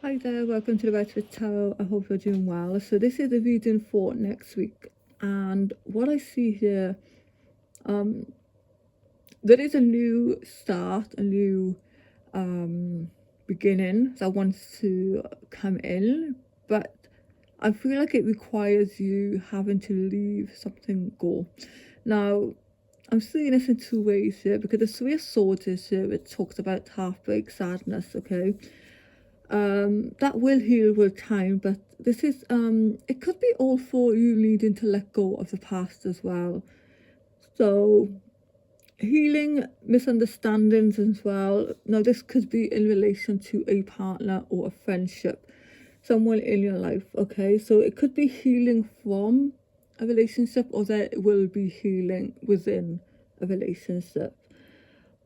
Hi there, welcome to the Redwood Tarot. I hope you're doing well. So this is the reading for next week, and what I see here, there is a new start, a new beginning that wants to come in, but I feel like it requires you having to leave something go. Now, I'm seeing this in two ways here, because the Three of Swords is here. It talks about heartbreak, sadness, okay? That will heal with time, but this is it could be also you needing to let go of the past as well. So healing misunderstandings as well. Now this could be in relation to a partner or a friendship, someone in your life, okay? So it could be healing from a relationship, or there will be healing within a relationship.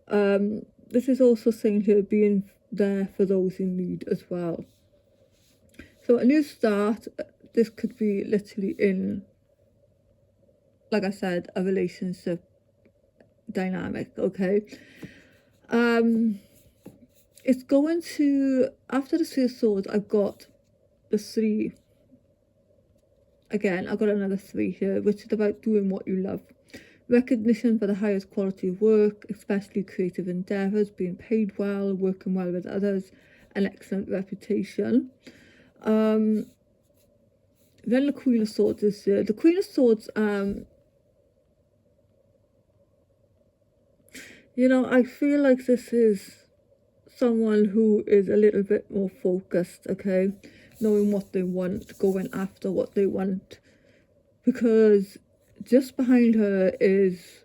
This is also saying here being there for those in need as well. So a new start, this could be literally in, like I said, a relationship dynamic, okay? It's going to, after the Three of Swords, I've got the three. Again, I've got another three here, which is about doing what you love. Recognition for the highest quality of work, especially creative endeavours, being paid well, working well with others, an excellent reputation. Then the Queen of Swords is here. The Queen of Swords, I feel like this is someone who is a little bit more focused, okay? Knowing what they want, going after what they want. Because just behind her is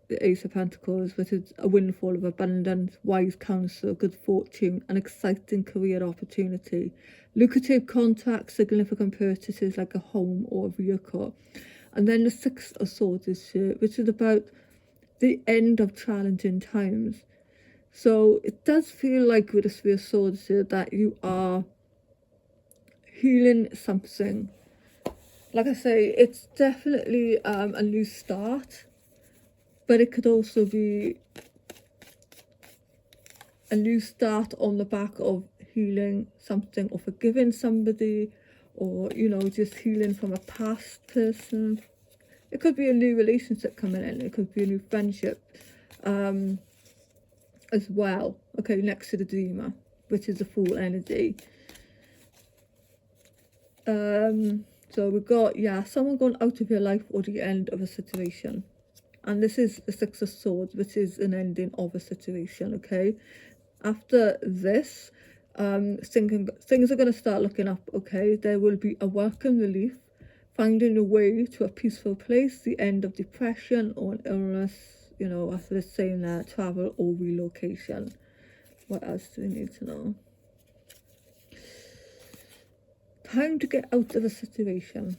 the Ace of Pentacles, which is a windfall of abundance, wise counsel, good fortune, an exciting career opportunity, lucrative contracts, significant purchases like a home or a vehicle. And then the Six of Swords is here, which is about the end of challenging times. So it does feel like with the Three of Swords here that you are healing something. Like I say, it's definitely a new start, but it could also be a new start on the back of healing something, or forgiving somebody, or just healing from a past person. It could be a new relationship coming in, it could be a new friendship as well, okay, next to the Dreamer, which is the Fool energy. So we've got, someone going out of your life or the end of a situation. And this is the Six of Swords, which is an ending of a situation, okay? After this, things are going to start looking up, okay? There will be a welcome relief, finding a way to a peaceful place, the end of depression or an illness, after it's saying that, travel or relocation. What else do we need to know? Time to get out of a situation.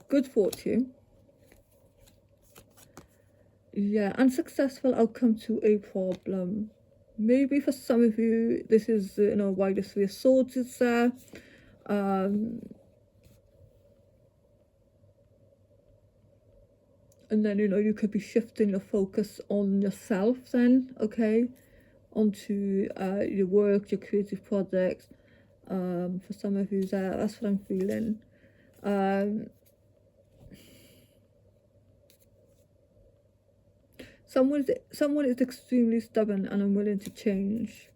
Good fortune. Yeah, unsuccessful outcome to a problem. Maybe for some of you, this is, why the Three of Swords is there. And then, you could be shifting your focus on yourself then, okay? Onto your work, your creative projects. For some of you there, that's what I'm feeling. Someone is extremely stubborn and unwilling to change.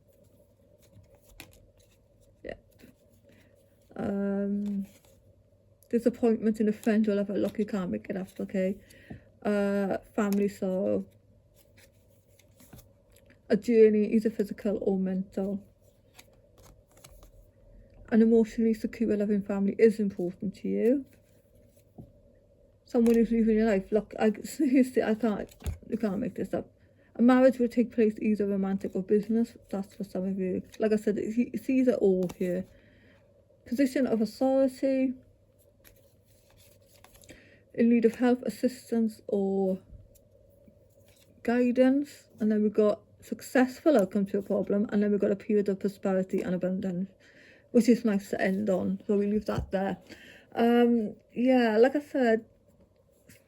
Yeah. Disappointment in a friend or lover. Look, you can't make it up, okay? Family sorrow. A journey, either physical or mental. An emotionally secure, loving family is important to you. Someone who's leaving your life. Look, seriously, you can't make this up. A marriage will take place either romantic or business. That's for some of you. Like I said, it's either or here. Position of authority. In need of help, assistance, or guidance. And then we've got successful outcome to a problem. And then we've got a period of prosperity and abundance, which is nice to end on. So we leave that there. Yeah, like I said,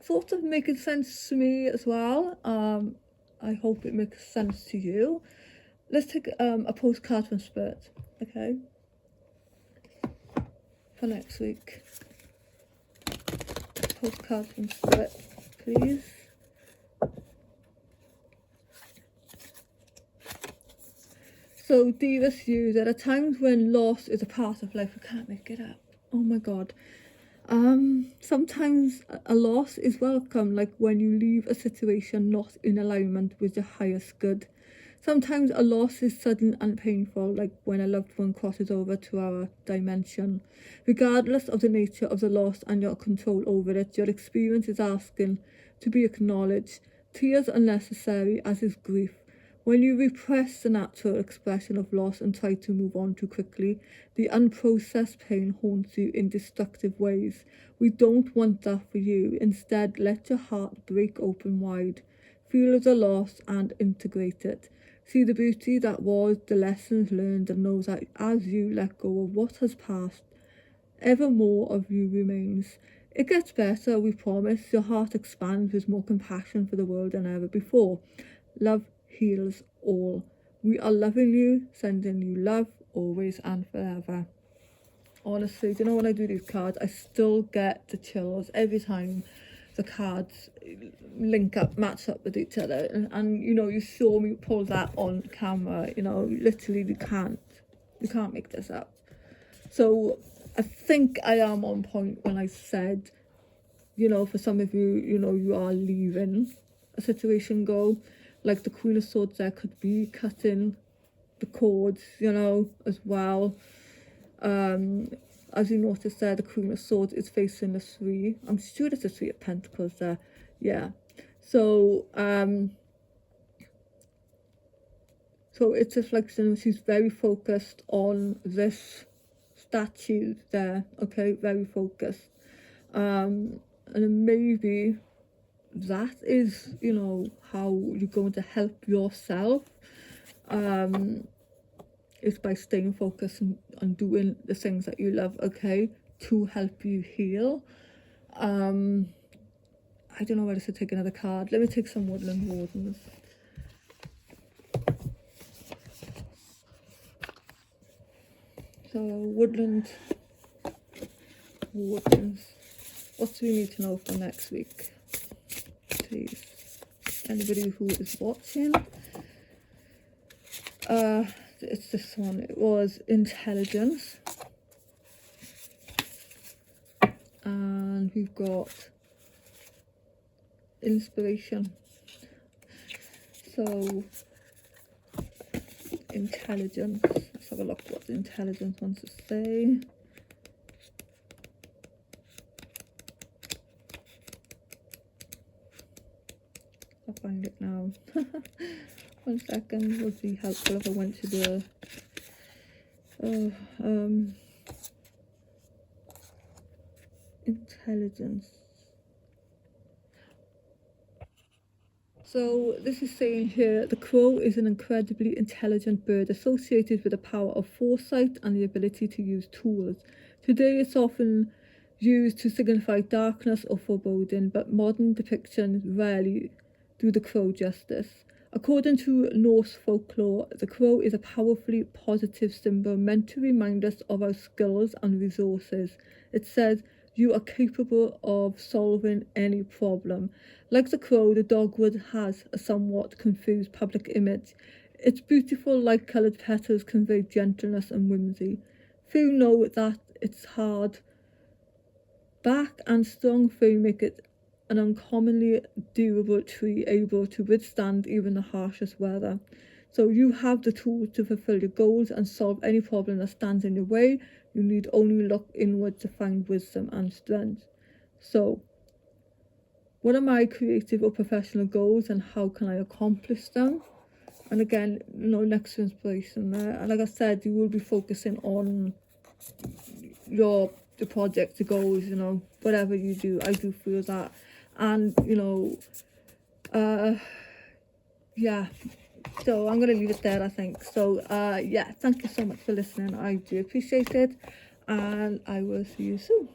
sort of making sense to me as well. I hope it makes sense to you. let's take a postcard from Spirit, okay, for next week. Postcard from Spirit, please. So, dearest you, there are times when loss is a part of life. We can't make it up. Oh my God. Sometimes a loss is welcome, like when you leave a situation not in alignment with your highest good. Sometimes a loss is sudden and painful, like when a loved one crosses over to our dimension. Regardless of the nature of the loss and your control over it, your experience is asking to be acknowledged. Tears are necessary, as is grief. When you repress the natural expression of loss and try to move on too quickly, the unprocessed pain haunts you in destructive ways. We don't want that for you. Instead, let your heart break open wide. Feel the loss and integrate it. See the beauty that was, the lessons learned, and know that as you let go of what has passed, ever more of you remains. It gets better, we promise. Your heart expands with more compassion for the world than ever before. Love heals all. We are loving you, sending you love, always and forever. Honestly, do you know, when I do these cards, I still get the chills every time the cards link up, match up with each other. And you know, you saw me pull that on camera. You know, literally, you can't make this up. So I think I am on point when I said, you know, for some of you, you know, you are leaving a situation go. Like the Queen of Swords there could be cutting the cords, you know, as well. As you notice there, the Queen of Swords is facing the 3. I'm sure it's the 3 of Pentacles there. Yeah. So, so it's reflection. She's very focused on this statue there. Okay, very focused. And maybe that is, you know, how you're going to help yourself, is by staying focused and doing the things that you love, okay, to help you heal. I don't know whether to take another card. Let me take some Woodland Wardens. So Woodland Wardens, what do we need to know for next week, please? Anybody who is watching. It's this one. It was intelligence, and we've got inspiration. So intelligence, let's have a look what the intelligence wants to say. I'll find it now. 1 second, would be helpful if I went to the intelligence. So this is saying here, the crow is an incredibly intelligent bird associated with the power of foresight and the ability to use tools. Today it's often used to signify darkness or foreboding, but modern depictions rarely do the crow justice. According to Norse folklore, the crow is a powerfully positive symbol meant to remind us of our skills and resources. It says, you are capable of solving any problem. Like the crow, the dogwood has a somewhat confused public image. Its beautiful light-coloured petals convey gentleness and whimsy. Few know that its hard back and strong frame make it an uncommonly durable tree, able to withstand even the harshest weather. So you have the tools to fulfill your goals and solve any problem that stands in your way. You need only look inward to find wisdom and strength. So, what are my creative or professional goals and how can I accomplish them? And again, you know, next to inspiration there. And like I said, you will be focusing on the project, the goals, you know, whatever you do. I do feel that. And, you know, yeah. So I'm going to leave it there, I think. So, yeah, thank you so much for listening. I do appreciate it. And I will see you soon.